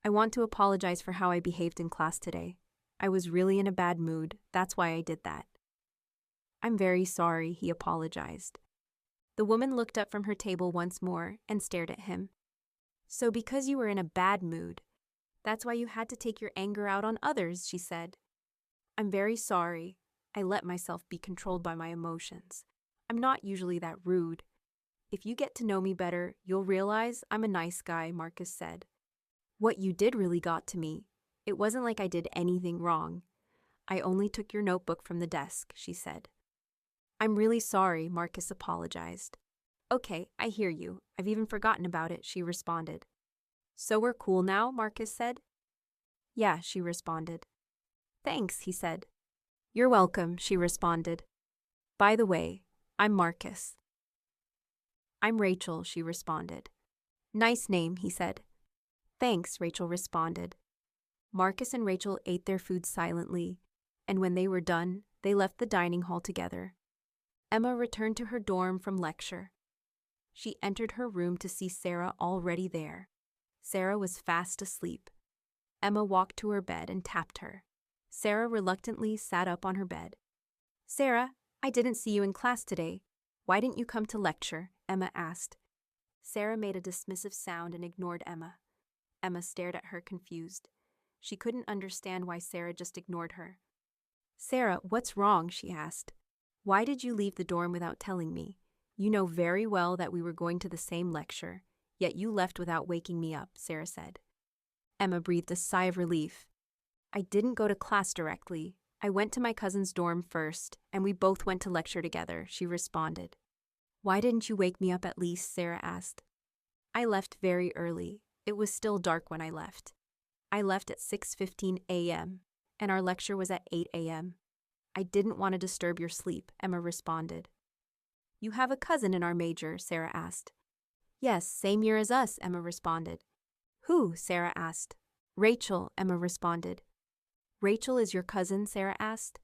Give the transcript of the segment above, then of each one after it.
I want to apologize for how I behaved in class today. I was really in a bad mood, that's why I did that. I'm very sorry, he apologized. The woman looked up from her table once more and stared at him. So because you were in a bad mood, that's why you had to take your anger out on others, she said. I'm very sorry. I let myself be controlled by my emotions. I'm not usually that rude. If you get to know me better, you'll realize I'm a nice guy, Marcus said. What you did really got to me. It wasn't like I did anything wrong. I only took your notebook from the desk, she said. I'm really sorry, Marcus apologized. Okay, I hear you. I've even forgotten about it, she responded. So we're cool now, Marcus said. Yeah, she responded. Thanks, he said. You're welcome, she responded. By the way, I'm Marcus. I'm Rachel, she responded. Nice name, he said. Thanks, Rachel responded. Marcus and Rachel ate their food silently, and when they were done, they left the dining hall together. Emma returned to her dorm from lecture. She entered her room to see Sarah already there. Sarah was fast asleep. Emma walked to her bed and tapped her. Sarah reluctantly sat up on her bed. Sarah, I didn't see you in class today. Why didn't you come to lecture? Emma asked. Sarah made a dismissive sound and ignored Emma. Emma stared at her confused. She couldn't understand why Sarah just ignored her. Sarah, what's wrong? She asked. Why did you leave the dorm without telling me? You know very well that we were going to the same lecture, yet you left without waking me up, Sarah said. Emma breathed a sigh of relief. I didn't go to class directly. I went to my cousin's dorm first, and we both went to lecture together, she responded. Why didn't you wake me up at least? Sarah asked. I left very early. It was still dark when I left. I left at 6:15 a.m., and our lecture was at 8 a.m. I didn't want to disturb your sleep, Emma responded. You have a cousin in our major, Sarah asked. Yes, same year as us, Emma responded. Who? Sarah asked. Rachel, Emma responded. Rachel is your cousin? Sarah asked.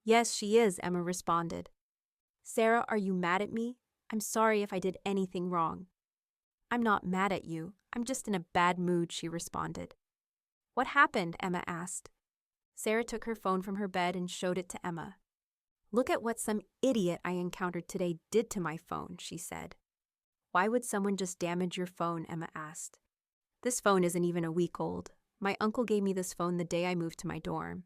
Yes, she is, Emma responded. Sarah, are you mad at me? I'm sorry if I did anything wrong. I'm not mad at you. I'm just in a bad mood, she responded. What happened? Emma asked. Sarah took her phone from her bed and showed it to Emma. Look at what some idiot I encountered today did to my phone, she said. Why would someone just damage your phone? Emma asked. This phone isn't even a week old. My uncle gave me this phone the day I moved to my dorm.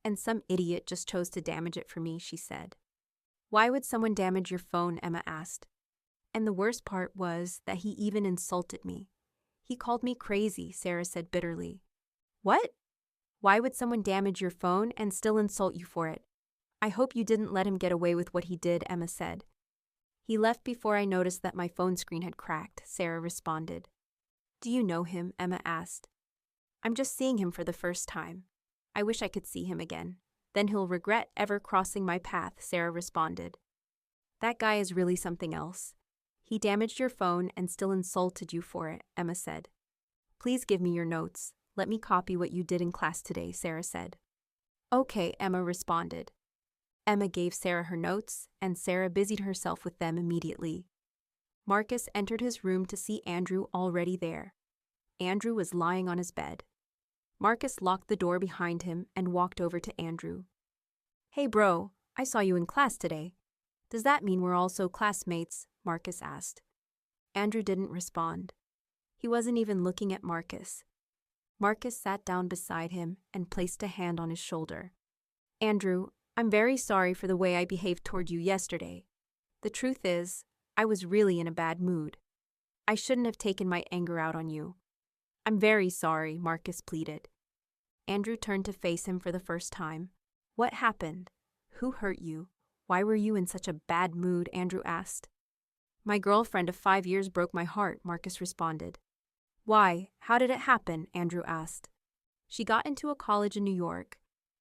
And some idiot just chose to damage it for me, she said. Why would someone damage your phone? Emma asked. And the worst part was that he even insulted me. He called me crazy, Sarah said bitterly. What? Why would someone damage your phone and still insult you for it? I hope you didn't let him get away with what he did, Emma said. He left before I noticed that my phone screen had cracked, Sarah responded. Do you know him? Emma asked. I'm just seeing him for the first time. I wish I could see him again. Then he'll regret ever crossing my path, Sarah responded. That guy is really something else. He damaged your phone and still insulted you for it, Emma said. Please give me your notes. Let me copy what you did in class today, Sarah said. Okay, Emma responded. Emma gave Sarah her notes, and Sarah busied herself with them immediately. Marcus entered his room to see Andrew already there. Andrew was lying on his bed. Marcus locked the door behind him and walked over to Andrew. Hey bro, I saw you in class today. Does that mean we're also classmates? Marcus asked. Andrew didn't respond. He wasn't even looking at Marcus. Marcus sat down beside him and placed a hand on his shoulder. Andrew, I'm very sorry for the way I behaved toward you yesterday. The truth is, I was really in a bad mood. I shouldn't have taken my anger out on you. I'm very sorry, Marcus pleaded. Andrew turned to face him for the first time. What happened? Who hurt you? Why were you in such a bad mood? Andrew asked. My girlfriend of 5 years broke my heart, Marcus responded. Why? How did it happen? Andrew asked. She got into a college in New York.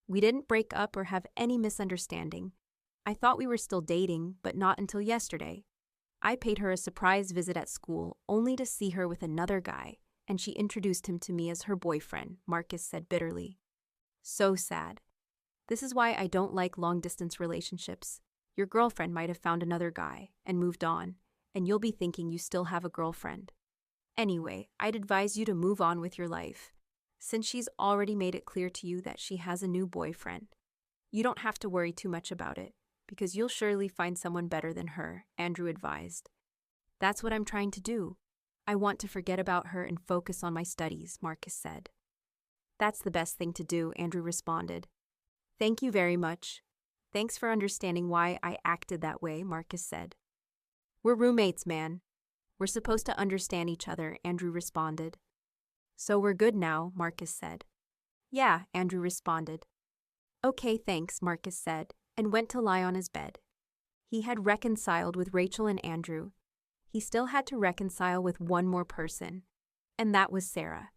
We didn't break up or have any misunderstanding. I thought we were still dating, but not until yesterday. I paid her a surprise visit at school only to see her with another guy, and she introduced him to me as her boyfriend, Marcus said bitterly. So sad. This is why I don't like long-distance relationships. Your girlfriend might have found another guy and moved on, and you'll be thinking you still have a girlfriend. Anyway, I'd advise you to move on with your life. since she's already made it clear to you that she has a new boyfriend. You don't have to worry too much about it, because you'll surely find someone better than her, Andrew advised. That's what I'm trying to do. I want to forget about her and focus on my studies, Marcus said. That's the best thing to do, Andrew responded. Thank you very much. Thanks for understanding why I acted that way, Marcus said. We're roommates, man. We're supposed to understand each other, Andrew responded. So we're good now, Marcus said. Yeah, Andrew responded. Okay, thanks, Marcus said, and went to lie on his bed. He had reconciled with Rachel and Andrew. He still had to reconcile with one more person, and that was Sarah.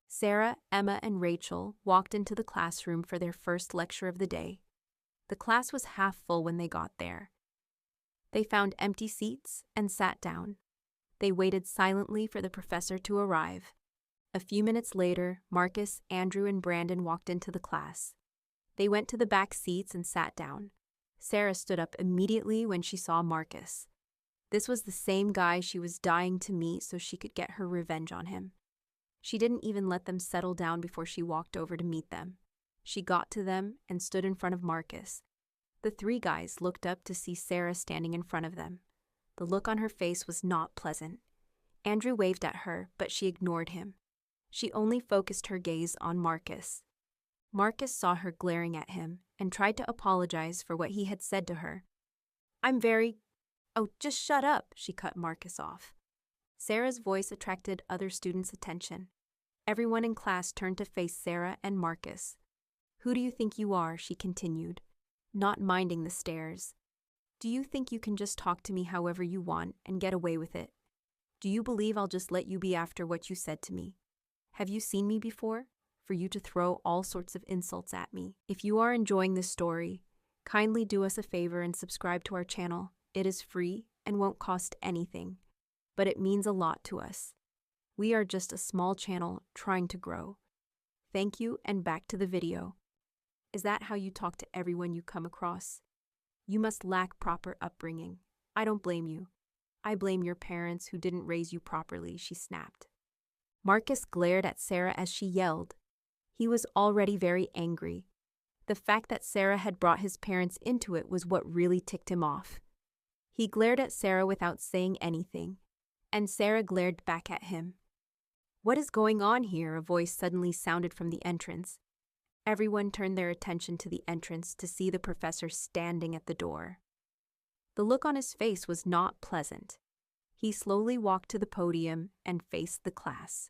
Sarah, Emma, and Rachel walked into the classroom for their first lecture of the day. The class was half full when they got there. They found empty seats and sat down. They waited silently for the professor to arrive. A few minutes later, Marcus, Andrew, and Brandon walked into the class. They went to the back seats and sat down. Sarah stood up immediately when she saw Marcus. This was the same guy she was dying to meet so she could get her revenge on him. She didn't even let them settle down before she walked over to meet them. She got to them and stood in front of Marcus. The three guys looked up to see Sarah standing in front of them. The look on her face was not pleasant. Andrew waved at her, but she ignored him. She only focused her gaze on Marcus. Marcus saw her glaring at him and tried to apologize for what he had said to her. Oh, just shut up, she cut Marcus off. Sarah's voice attracted other students' attention. Everyone in class turned to face Sarah and Marcus. Who do you think you are? She continued, not minding the stares. Do you think you can just talk to me however you want and get away with it? Do you believe I'll just let you be after what you said to me? Have you seen me before? For you to throw all sorts of insults at me. If you are enjoying this story, kindly do us a favor and subscribe to our channel. It is free and won't cost anything, but it means a lot to us. We are just a small channel trying to grow. Thank you, and back to the video. Is that how you talk to everyone you come across? You must lack proper upbringing. I don't blame you. I blame your parents who didn't raise you properly, she snapped. Marcus glared at Sarah as she yelled. He was already very angry. The fact that Sarah had brought his parents into it was what really ticked him off. He glared at Sarah without saying anything, and Sarah glared back at him. What is going on here? A voice suddenly sounded from the entrance. Everyone turned their attention to the entrance to see the professor standing at the door. The look on his face was not pleasant. He slowly walked to the podium and faced the class.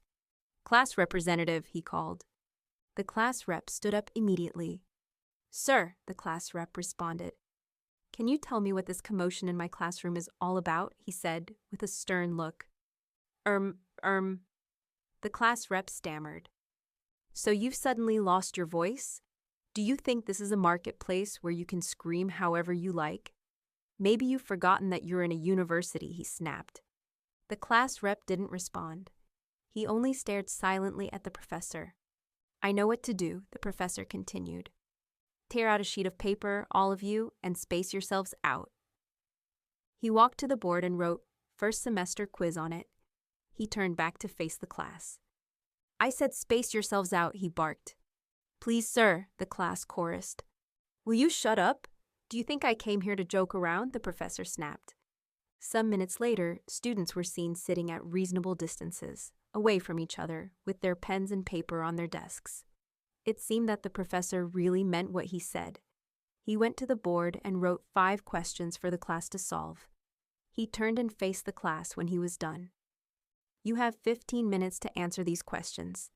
Class representative, he called. The class rep stood up immediately. Sir, the class rep responded. Can you tell me what this commotion in my classroom is all about? He said, with a stern look. The class rep stammered. So you've suddenly lost your voice? Do you think this is a marketplace where you can scream however you like? Maybe you've forgotten that you're in a university, he snapped. The class rep didn't respond. He only stared silently at the professor. I know what to do, the professor continued. Tear out a sheet of paper, all of you, and space yourselves out. He walked to the board and wrote, First semester quiz on it. He turned back to face the class. I said space yourselves out, he barked. Please, sir, the class chorused. Will you shut up? Do you think I came here to joke around? The professor snapped. Some minutes later, students were seen sitting at reasonable distances, away from each other, with their pens and paper on their desks. It seemed that the professor really meant what he said. He went to the board and wrote 5 questions for the class to solve. He turned and faced the class when he was done. You have 15 minutes to answer these questions.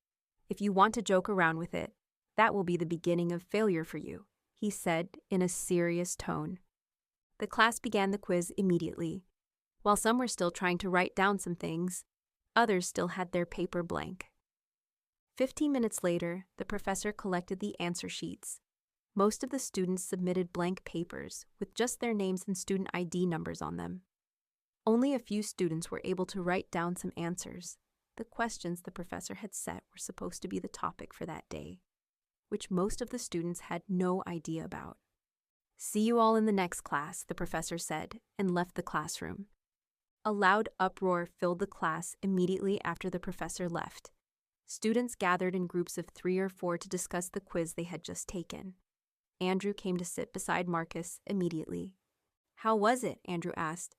If you want to joke around with it, that will be the beginning of failure for you, he said in a serious tone. The class began the quiz immediately. While some were still trying to write down some things, others still had their paper blank. 15 minutes later, the professor collected the answer sheets. Most of the students submitted blank papers with just their names and student ID numbers on them. Only a few students were able to write down some answers. The questions the professor had set were supposed to be the topic for that day, which most of the students had no idea about. See you all in the next class, the professor said, and left the classroom. A loud uproar filled the class immediately after the professor left. Students gathered in groups of 3 or 4 to discuss the quiz they had just taken. Andrew came to sit beside Marcus immediately. "How was it?" Andrew asked.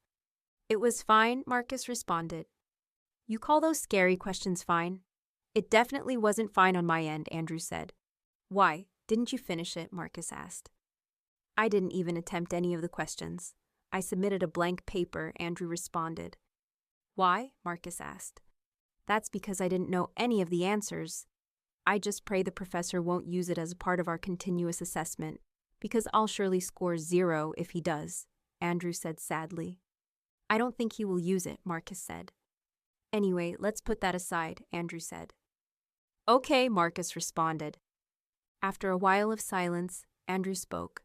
"It was fine," Marcus responded. "You call those scary questions fine?" "It definitely wasn't fine on my end," Andrew said. "Why? Didn't you finish it?" Marcus asked. "I didn't even attempt any of the questions. I submitted a blank paper," Andrew responded. "Why?" Marcus asked. "That's because I didn't know any of the answers. I just pray the professor won't use it as a part of our continuous assessment, because I'll surely score 0 if he does," Andrew said sadly. "I don't think he will use it," Marcus said. "Anyway, let's put that aside," Andrew said. "Okay," Marcus responded. After a while of silence, Andrew spoke.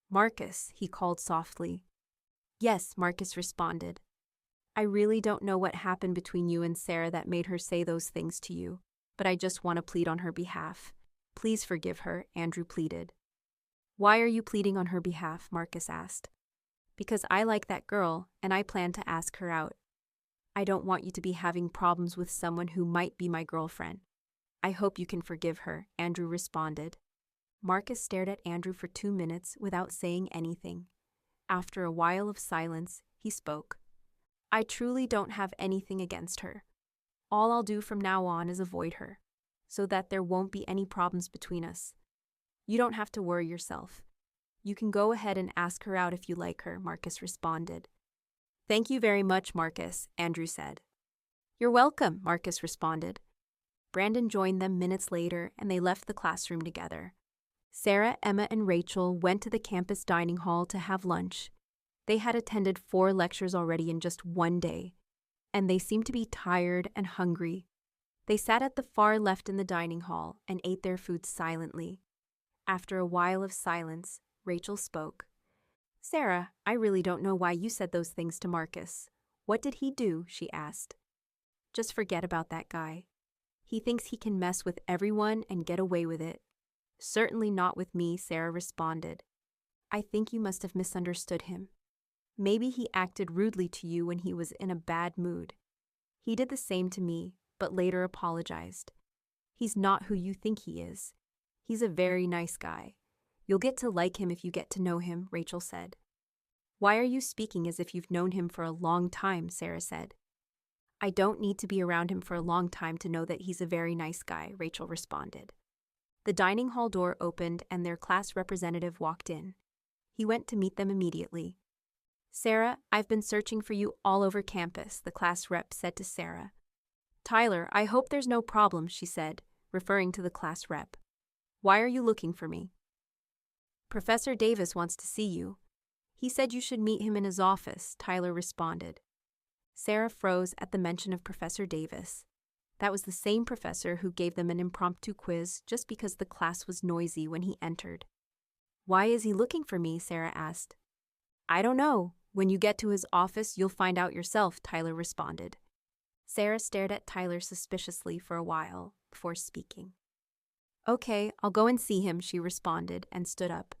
"Marcus," he called softly. "Yes," Marcus responded. "I really don't know what happened between you and Sarah that made her say those things to you, but I just want to plead on her behalf. Please forgive her," Andrew pleaded. "Why are you pleading on her behalf?" Marcus asked. "Because I like that girl, and I plan to ask her out. I don't want you to be having problems with someone who might be my girlfriend. I hope you can forgive her," Andrew responded. Marcus stared at Andrew for 2 minutes without saying anything. After a while of silence, he spoke. "I truly don't have anything against her. All I'll do from now on is avoid her, so that there won't be any problems between us. You don't have to worry yourself. You can go ahead and ask her out if you like her," Marcus responded. "Thank you very much, Marcus," Andrew said. "You're welcome," Marcus responded. Brandon joined them minutes later, and they left the classroom together. Sarah, Emma, and Rachel went to the campus dining hall to have lunch. They had attended 4 lectures already in just 1 day, and they seemed to be tired and hungry. They sat at the far left in the dining hall and ate their food silently. After a while of silence, Rachel spoke. "Sarah, I really don't know why you said those things to Marcus. What did he do?" she asked. "Just forget about that guy. He thinks he can mess with everyone and get away with it." "Certainly not with me," Sarah responded. "I think you must have misunderstood him. Maybe he acted rudely to you when he was in a bad mood. He did the same to me, but later apologized. He's not who you think he is. He's a very nice guy. You'll get to like him if you get to know him," Rachel said. "Why are you speaking as if you've known him for a long time?" Sarah said. "I don't need to be around him for a long time to know that he's a very nice guy," Rachel responded. The dining hall door opened and their class representative walked in. He went to meet them immediately. "Sarah, I've been searching for you all over campus," the class rep said to Sarah. "Tyler, I hope there's no problem," she said, referring to the class rep. "Why are you looking for me?" "Professor Davis wants to see you. He said you should meet him in his office," Tyler responded. Sarah froze at the mention of Professor Davis. That was the same professor who gave them an impromptu quiz just because the class was noisy when he entered. "Why is he looking for me?" Sarah asked. "I don't know. When you get to his office, you'll find out yourself," Tyler responded. Sarah stared at Tyler suspiciously for a while before speaking. "Okay, I'll go and see him," she responded and stood up.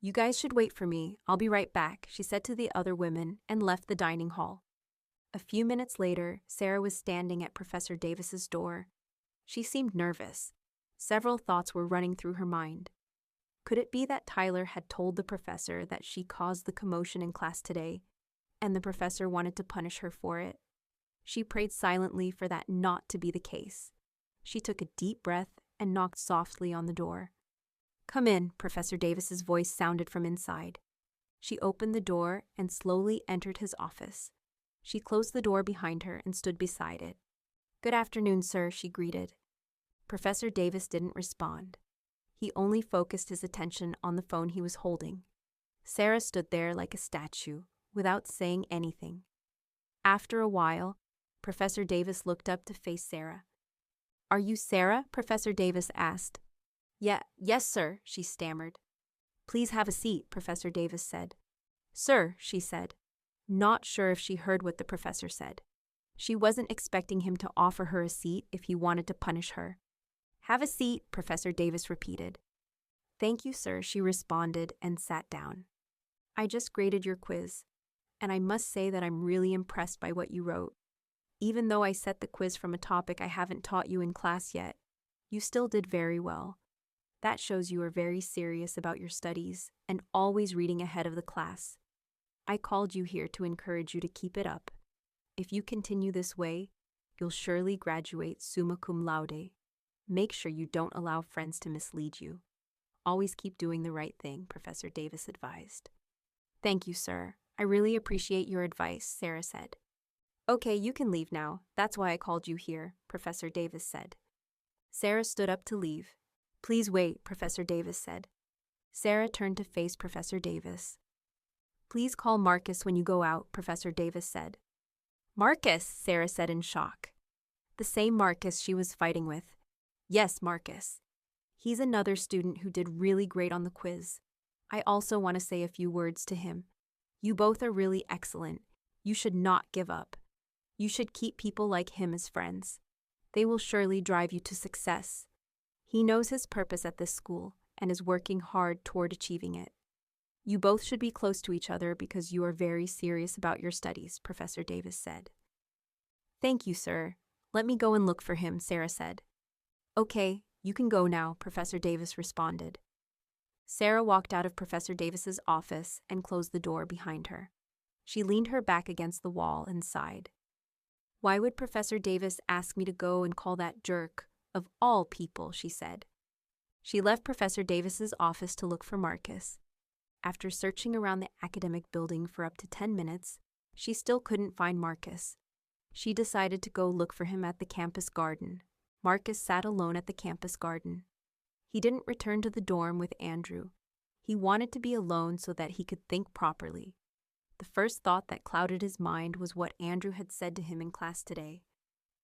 "You guys should wait for me. I'll be right back," she said to the other women and left the dining hall. A few minutes later, Sarah was standing at Professor Davis's door. She seemed nervous. Several thoughts were running through her mind. Could it be that Tyler had told the professor that she caused the commotion in class today, and the professor wanted to punish her for it? She prayed silently for that not to be the case. She took a deep breath and knocked softly on the door. "Come in," Professor Davis's voice sounded from inside. She opened the door and slowly entered his office. She closed the door behind her and stood beside it. "Good afternoon, sir," she greeted. Professor Davis didn't respond. He only focused his attention on the phone he was holding. Sarah stood there like a statue, without saying anything. After a while, Professor Davis looked up to face Sarah. "Are you Sarah?" Professor Davis asked. Yes, sir," she stammered. "Please have a seat," Professor Davis said. "Sir," she said, not sure if she heard what the professor said. She wasn't expecting him to offer her a seat if he wanted to punish her. "Have a seat," Professor Davis repeated. "Thank you, sir," she responded and sat down. "I just graded your quiz, and I must say that I'm really impressed by what you wrote. Even though I set the quiz from a topic I haven't taught you in class yet, you still did very well. That shows you are very serious about your studies and always reading ahead of the class. I called you here to encourage you to keep it up. If you continue this way, you'll surely graduate summa cum laude. Make sure you don't allow friends to mislead you. Always keep doing the right thing, Professor Davis advised. Thank you, sir. I really appreciate your advice, Sarah said. Okay, you can leave now. That's why I called you here, Professor Davis said. Sarah stood up to leave. Please wait, Professor Davis said. Sarah turned to face Professor Davis. Please call Marcus when you go out, Professor Davis said. Marcus, Sarah said in shock. The same Marcus she was fighting with. Yes, Marcus. He's another student who did really great on the quiz. I also want to say a few words to him. You both are really excellent. You should not give up. You should keep people like him as friends. They will surely drive you to success. He knows his purpose at this school and is working hard toward achieving it. You both should be close to each other because you are very serious about your studies, Professor Davis said. Thank you, sir. Let me go and look for him, Sarah said. Okay, you can go now, Professor Davis responded. Sarah walked out of Professor Davis's office and closed the door behind her. She leaned her back against the wall and sighed. Why would Professor Davis ask me to go and call that jerk? Of all people, she said. She left Professor Davis's office to look for Marcus. After searching around the academic building for up to 10 minutes, she still couldn't find Marcus. She decided to go look for him at the campus garden. Marcus sat alone at the campus garden. He didn't return to the dorm with Andrew. He wanted to be alone so that he could think properly. The first thought that clouded his mind was what Andrew had said to him in class today.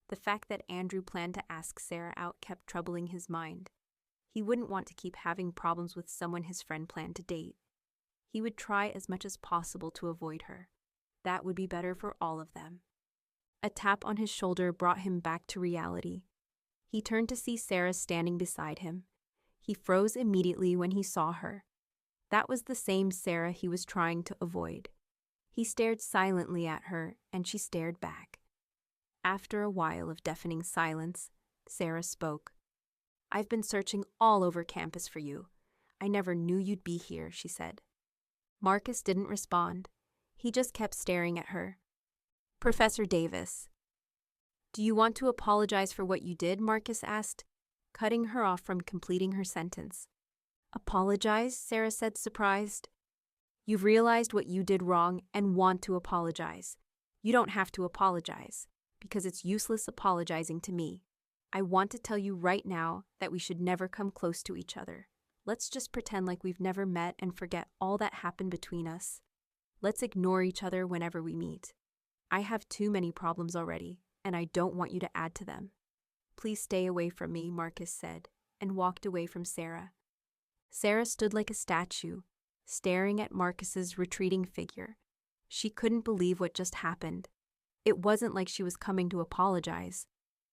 The fact that Andrew planned to ask Sarah out kept troubling his mind. He wouldn't want to keep having problems with someone his friend planned to date. He would try as much as possible to avoid her. That would be better for all of them. A tap on his shoulder brought him back to reality. He turned to see Sarah standing beside him. He froze immediately when he saw her. That was the same Sarah he was trying to avoid. He stared silently at her, and she stared back. After a while of deafening silence, Sarah spoke. I've been searching all over campus for you. I never knew you'd be here, she said. Marcus didn't respond. He just kept staring at her. Professor Davis. Do you want to apologize for what you did? Marcus asked, cutting her off from completing her sentence. Apologize? Sarah said, surprised. You've realized what you did wrong and want to apologize. You don't have to apologize, because it's useless apologizing to me. I want to tell you right now that we should never come close to each other. Let's just pretend like we've never met and forget all that happened between us. Let's ignore each other whenever we meet. I have too many problems already, and I don't want you to add to them. Please stay away from me, Marcus said, and walked away from Sarah. Sarah stood like a statue, staring at Marcus's retreating figure. She couldn't believe what just happened. It wasn't like she was coming to apologize.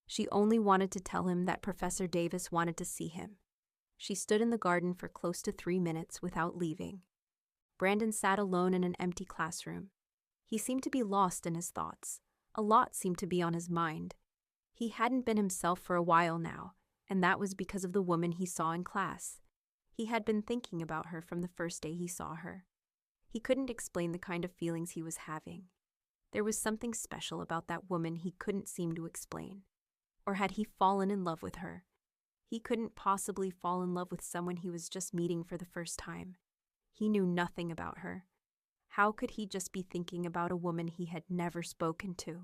She only wanted to tell him that Professor Davis wanted to see him. She stood in the garden for close to 3 minutes without leaving. Brandon sat alone in an empty classroom. He seemed to be lost in his thoughts. A lot seemed to be on his mind. He hadn't been himself for a while now, and that was because of the woman he saw in class. He had been thinking about her from the first day he saw her. He couldn't explain the kind of feelings he was having. There was something special about that woman he couldn't seem to explain. Or had he fallen in love with her? He couldn't possibly fall in love with someone he was just meeting for the first time. He knew nothing about her. How could he just be thinking about a woman he had never spoken to?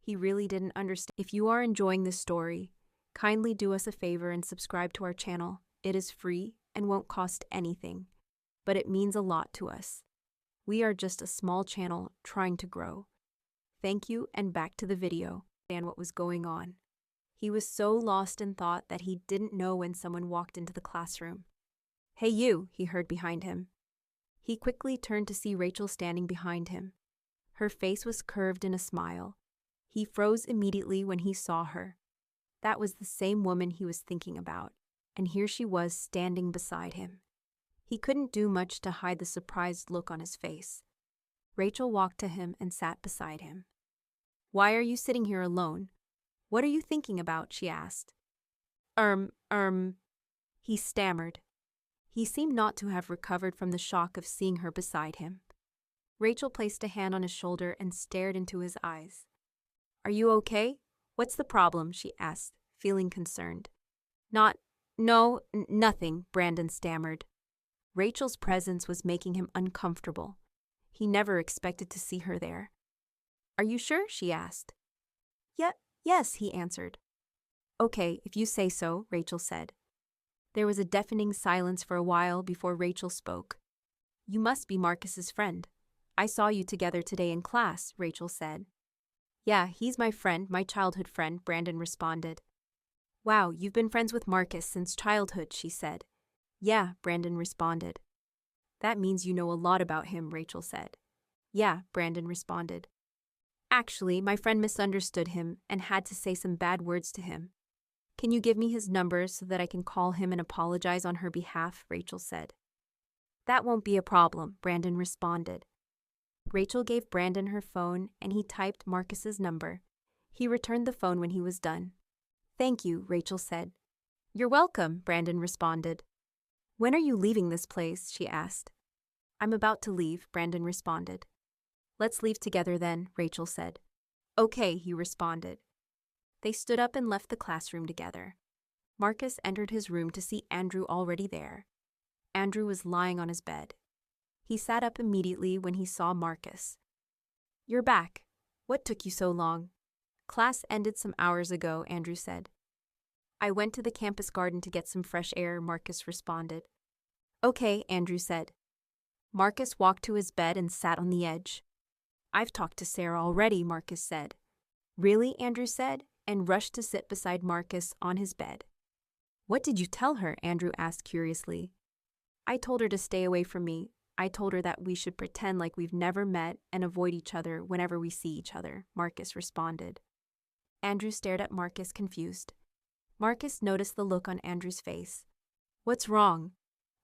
He really didn't understand. If you are enjoying this story, kindly do us a favor and subscribe to our channel. It is free and won't cost anything, but it means a lot to us. We are just a small channel trying to grow. Thank you, and back to the video. And what was going on? He was so lost in thought that he didn't know when someone walked into the classroom. Hey you, he heard behind him. He quickly turned to see Rachel standing behind him. Her face was curved in a smile. He froze immediately when he saw her. That was the same woman he was thinking about, and here she was standing beside him. He couldn't do much to hide the surprised look on his face. Rachel walked to him and sat beside him. Why are you sitting here alone? What are you thinking about? She asked. He stammered. He seemed not to have recovered from the shock of seeing her beside him. Rachel placed a hand on his shoulder and stared into his eyes. Are you okay? What's the problem? She asked, feeling concerned. Nothing, Brandon stammered. Rachel's presence was making him uncomfortable. He never expected to see her there. Are you sure? She asked. Yes, he answered. Okay, if you say so, Rachel said. There was a deafening silence for a while before Rachel spoke. You must be Marcus's friend. I saw you together today in class, Rachel said. Yeah, he's my friend, my childhood friend, Brandon responded. Wow, you've been friends with Marcus since childhood, she said. Yeah, Brandon responded. That means you know a lot about him, Rachel said. Yeah, Brandon responded. Actually, my friend misunderstood him and had to say some bad words to him. Can you give me his number so that I can call him and apologize on her behalf? Rachel said. That won't be a problem, Brandon responded. Rachel gave Brandon her phone and he typed Marcus's number. He returned the phone when he was done. Thank you, Rachel said. You're welcome, Brandon responded. When are you leaving this place? She asked. I'm about to leave, Brandon responded. Let's leave together then, Rachel said. Okay, he responded. They stood up and left the classroom together. Marcus entered his room to see Andrew already there. Andrew was lying on his bed. He sat up immediately when he saw Marcus. You're back. What took you so long? Class ended some hours ago, Andrew said. I went to the campus garden to get some fresh air, Marcus responded. Okay, Andrew said. Marcus walked to his bed and sat on the edge. I've talked to Sarah already, Marcus said. Really? Andrew said, and rushed to sit beside Marcus on his bed. What did you tell her? Andrew asked curiously. I told her to stay away from me. I told her that we should pretend like we've never met and avoid each other whenever we see each other, Marcus responded. Andrew stared at Marcus confused. Marcus noticed the look on Andrew's face. What's wrong?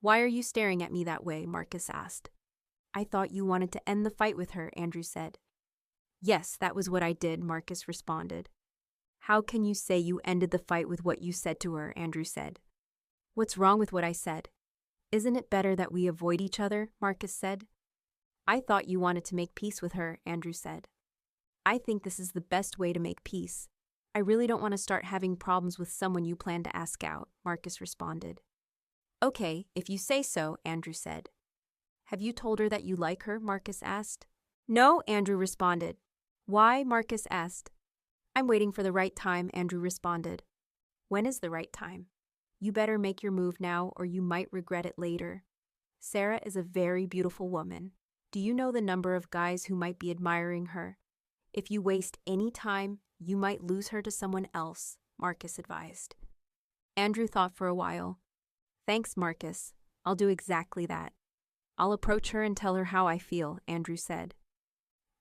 Why are you staring at me that way? Marcus asked. I thought you wanted to end the fight with her, Andrew said. Yes, that was what I did, Marcus responded. How can you say you ended the fight with what you said to her? Andrew said. What's wrong with what I said? Isn't it better that we avoid each other? Marcus said. I thought you wanted to make peace with her, Andrew said. I think this is the best way to make peace. I really don't want to start having problems with someone you plan to ask out, Marcus responded. Okay, if you say so, Andrew said. Have you told her that you like her? Marcus asked. No, Andrew responded. Why? Marcus asked. I'm waiting for the right time, Andrew responded. When is the right time? You better make your move now or you might regret it later. Sarah is a very beautiful woman. Do you know the number of guys who might be admiring her? If you waste any time, you might lose her to someone else, Marcus advised. Andrew thought for a while. Thanks, Marcus. I'll do exactly that. I'll approach her and tell her how I feel, Andrew said.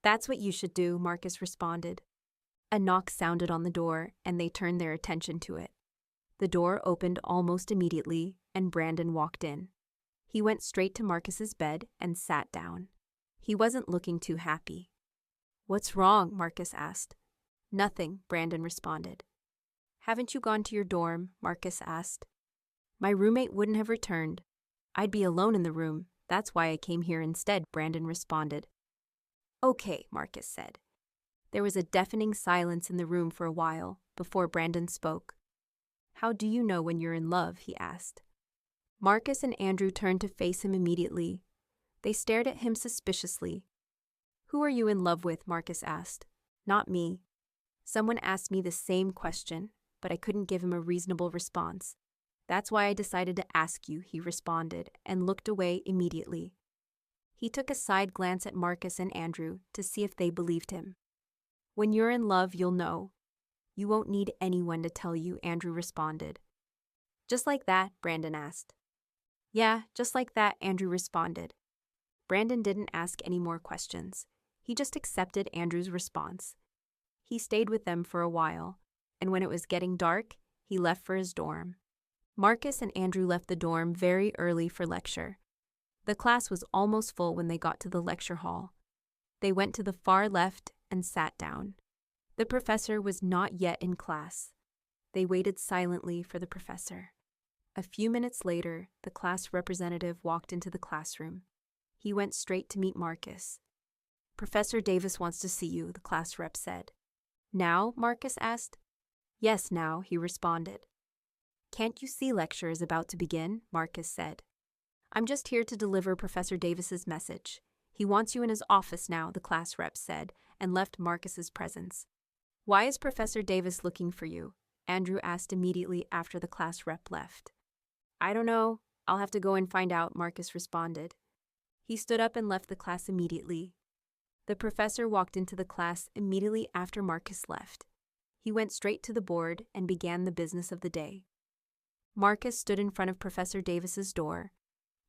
That's what you should do, Marcus responded. A knock sounded on the door, and they turned their attention to it. The door opened almost immediately, and Brandon walked in. He went straight to Marcus's bed and sat down. He wasn't looking too happy. What's wrong? Marcus asked. Nothing, Brandon responded. Haven't you gone to your dorm? Marcus asked. My roommate wouldn't have returned. I'd be alone in the room. That's why I came here instead, Brandon responded. Okay, Marcus said. There was a deafening silence in the room for a while before Brandon spoke. How do you know when you're in love? He asked. Marcus and Andrew turned to face him immediately. They stared at him suspiciously. Who are you in love with? Marcus asked. Not me. Someone asked me the same question, but I couldn't give him a reasonable response. That's why I decided to ask you, he responded, and looked away immediately. He took a side glance at Marcus and Andrew to see if they believed him. When you're in love, you'll know. You won't need anyone to tell you, Andrew responded. Just like that? Brandon asked. Yeah, just like that, Andrew responded. Brandon didn't ask any more questions. He just accepted Andrew's response. He stayed with them for a while, and when it was getting dark, he left for his dorm. Marcus and Andrew left the dorm very early for lecture. The class was almost full when they got to the lecture hall. They went to the far left and sat down. The professor was not yet in class. They waited silently for the professor. A few minutes later, the class representative walked into the classroom. He went straight to meet Marcus. "Professor Davis wants to see you," the class rep said. "Now?" Marcus asked. "Yes, now," he responded. "Can't you see lecture is about to begin?" Marcus said. "I'm just here to deliver Professor Davis's message. He wants you in his office now," the class rep said, and left Marcus's presence. "Why is Professor Davis looking for you?" Andrew asked immediately after the class rep left. "I don't know. I'll have to go and find out," Marcus responded. He stood up and left the class immediately. The professor walked into the class immediately after Marcus left. He went straight to the board and began the business of the day. Marcus stood in front of Professor Davis's door.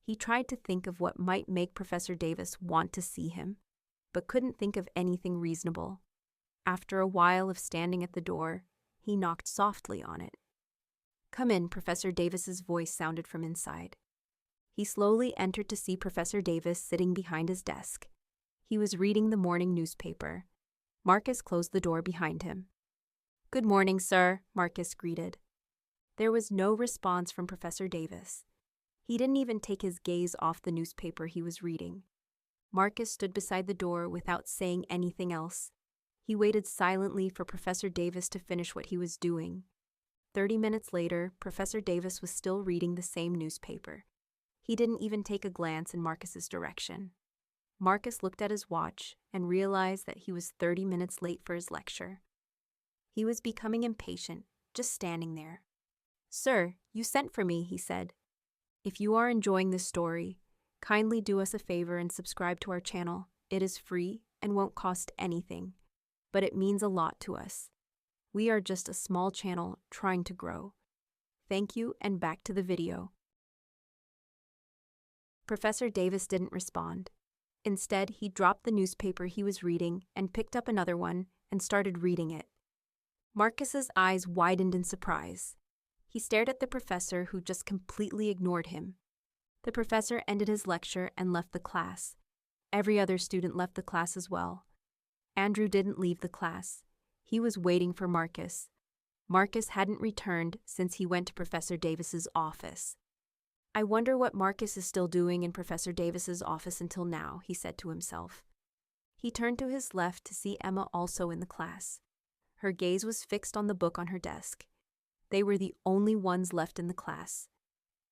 He tried to think of what might make Professor Davis want to see him, but couldn't think of anything reasonable. After a while of standing at the door, he knocked softly on it. "Come in," Professor Davis's voice sounded from inside. He slowly entered to see Professor Davis sitting behind his desk. He was reading the morning newspaper. Marcus closed the door behind him. "Good morning, sir," Marcus greeted. There was no response from Professor Davis. He didn't even take his gaze off the newspaper he was reading. Marcus stood beside the door without saying anything else. He waited silently for Professor Davis to finish what he was doing. 30 minutes later, Professor Davis was still reading the same newspaper. He didn't even take a glance in Marcus's direction. Marcus looked at his watch and realized that he was 30 minutes late for his lecture. He was becoming impatient, just standing there. "Sir, you sent for me," he said. "If you are enjoying this story, kindly do us a favor and subscribe to our channel. It is free and won't cost anything, but it means a lot to us. We are just a small channel trying to grow. Thank you, and back to the video." Professor Davis didn't respond. Instead, he dropped the newspaper he was reading and picked up another one and started reading it. Marcus's eyes widened in surprise. He stared at the professor, who just completely ignored him. The professor ended his lecture and left the class. Every other student left the class as well. Andrew didn't leave the class. He was waiting for Marcus. Marcus hadn't returned since he went to Professor Davis's office. "I wonder what Marcus is still doing in Professor Davis's office until now," he said to himself. He turned to his left to see Emma also in the class. Her gaze was fixed on the book on her desk. They were the only ones left in the class.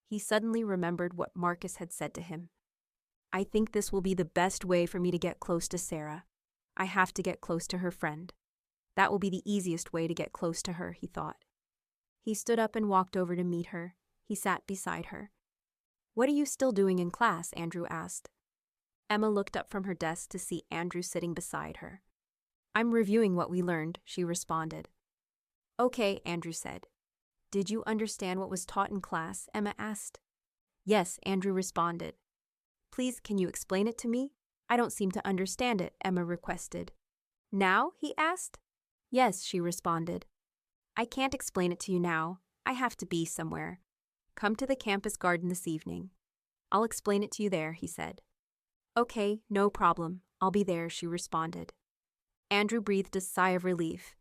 He suddenly remembered what Marcus had said to him. "I think this will be the best way for me to get close to Sarah. I have to get close to her friend. That will be the easiest way to get close to her," he thought. He stood up and walked over to meet her. He sat beside her. "What are you still doing in class?" Andrew asked. Emma looked up from her desk to see Andrew sitting beside her. "I'm reviewing what we learned," she responded. "Okay," Andrew said. "Did you understand what was taught in class?" Emma asked. "Yes," Andrew responded. "Please, can you explain it to me? I don't seem to understand it," Emma requested. "Now?" he asked. "Yes," she responded. "I can't explain it to you now. I have to be somewhere. Come to the campus garden this evening. I'll explain it to you there," he said. "Okay, no problem. I'll be there," she responded. Andrew breathed a sigh of relief.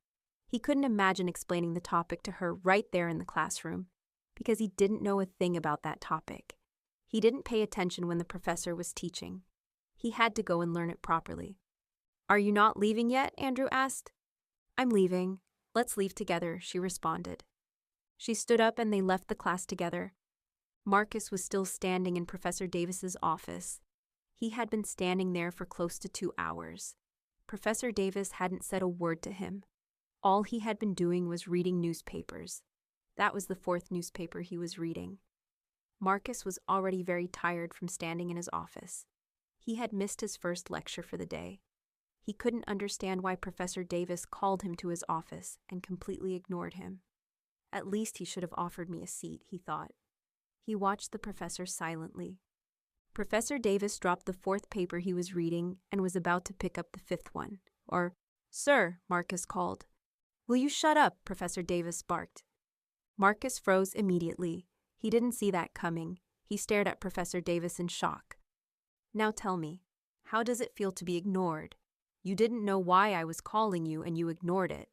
He couldn't imagine explaining the topic to her right there in the classroom, because he didn't know a thing about that topic. He didn't pay attention when the professor was teaching. He had to go and learn it properly. "Are you not leaving yet?" Andrew asked. "I'm leaving. Let's leave together," she responded. She stood up and they left the class together. Marcus was still standing in Professor Davis's office. He had been standing there for close to 2 hours. Professor Davis hadn't said a word to him. All he had been doing was reading newspapers. That was the 4th newspaper he was reading. Marcus was already very tired from standing in his office. He had missed his first lecture for the day. He couldn't understand why Professor Davis called him to his office and completely ignored him. "At least he should have offered me a seat," he thought. He watched the professor silently. Professor Davis dropped the 4th paper he was reading and was about to pick up the 5th one. "Sir," Marcus called. "Will you shut up?" Professor Davis barked. Marcus froze immediately. He didn't see that coming. He stared at Professor Davis in shock. "Now tell me, how does it feel to be ignored? You didn't know why I was calling you and you ignored it.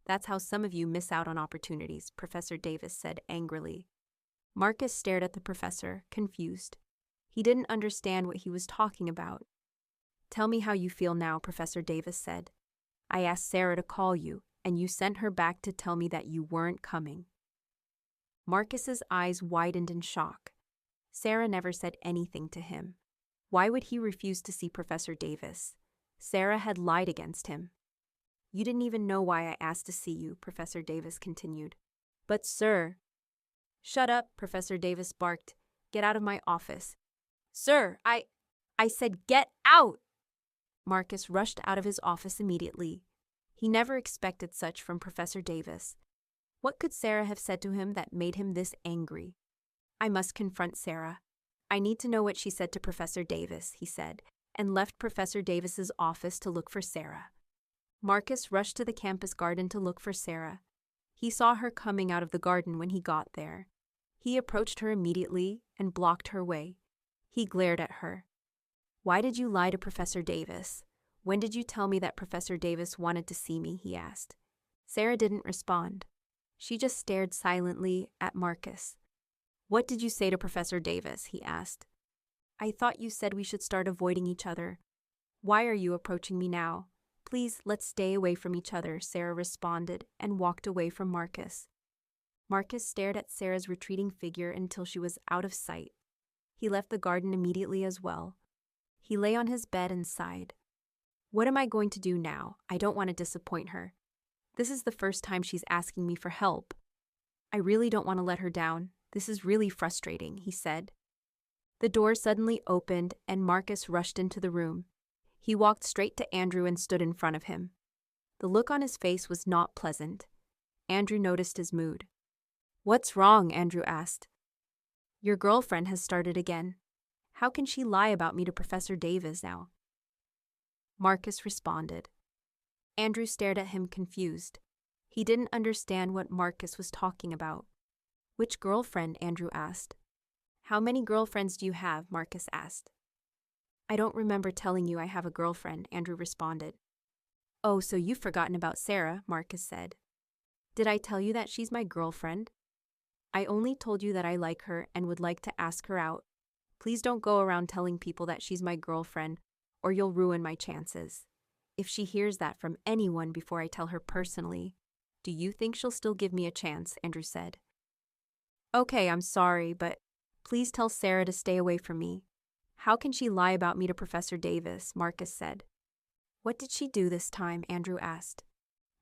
That's how some of you miss out on opportunities, Professor Davis said angrily. Marcus stared at the professor, confused. He didn't understand what he was talking about. Tell me how you feel now, Professor Davis said. I asked Sarah to call you, and you sent her back to tell me that you weren't coming. Marcus's eyes widened in shock. Sarah never said anything to him. Why would he refuse to see Professor Davis? Sarah had lied against him. You didn't even know why I asked to see you, Professor Davis continued. But sir... Shut up, Professor Davis barked. Get out of my office. Sir, I said get out! Marcus rushed out of his office immediately. He never expected such from Professor Davis. What could Sarah have said to him that made him this angry? I must confront Sarah. I need to know what she said to Professor Davis, he said, and left Professor Davis's office to look for Sarah. Marcus rushed to the campus garden to look for Sarah. He saw her coming out of the garden when he got there. He approached her immediately and blocked her way. He glared at her. Why did you lie to Professor Davis? When did you tell me that Professor Davis wanted to see me? He asked. Sarah didn't respond. She just stared silently at Marcus. What did you say to Professor Davis? He asked. I thought you said we should start avoiding each other. Why are you approaching me now? Please, let's stay away from each other, Sarah responded and walked away from Marcus. Marcus stared at Sarah's retreating figure until she was out of sight. He left the garden immediately as well. He lay on his bed and sighed. What am I going to do now? I don't want to disappoint her. This is the first time she's asking me for help. I really don't want to let her down. This is really frustrating, he said. The door suddenly opened and Marcus rushed into the room. He walked straight to Andrew and stood in front of him. The look on his face was not pleasant. Andrew noticed his mood. What's wrong? Andrew asked. Your girlfriend has started again. How can she lie about me to Professor Davis now? Marcus responded. Andrew stared at him confused. He didn't understand what Marcus was talking about. Which girlfriend? Andrew asked. How many girlfriends do you have? Marcus asked. I don't remember telling you I have a girlfriend, Andrew responded. Oh, so you've forgotten about Sarah, Marcus said. Did I tell you that she's my girlfriend? I only told you that I like her and would like to ask her out. Please don't go around telling people that she's my girlfriend, or you'll ruin my chances. If she hears that from anyone before I tell her personally, do you think she'll still give me a chance? Andrew said. Okay, I'm sorry, but please tell Sarah to stay away from me. How can she lie about me to Professor Davis? Marcus said. What did she do this time? Andrew asked.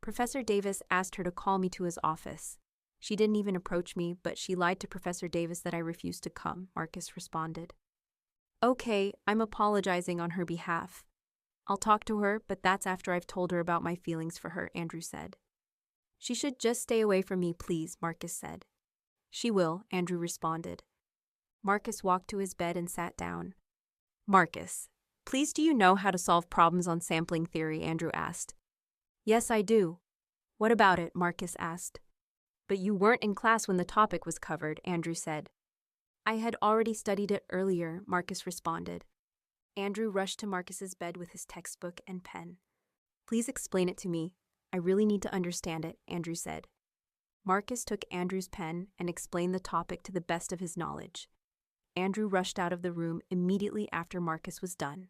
Professor Davis asked her to call me to his office. She didn't even approach me, but she lied to Professor Davis that I refused to come, Marcus responded. Okay, I'm apologizing on her behalf. I'll talk to her, but that's after I've told her about my feelings for her, Andrew said. She should just stay away from me, please, Marcus said. She will, Andrew responded. Marcus walked to his bed and sat down. Marcus, please, do you know how to solve problems on sampling theory? Andrew asked. Yes, I do. What about it? Marcus asked. But you weren't in class when the topic was covered, Andrew said. I had already studied it earlier, Marcus responded. Andrew rushed to Marcus's bed with his textbook and pen. Please explain it to me. I really need to understand it, Andrew said. Marcus took Andrew's pen and explained the topic to the best of his knowledge. Andrew rushed out of the room immediately after Marcus was done.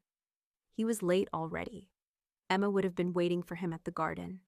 He was late already. Emma would have been waiting for him at the garden.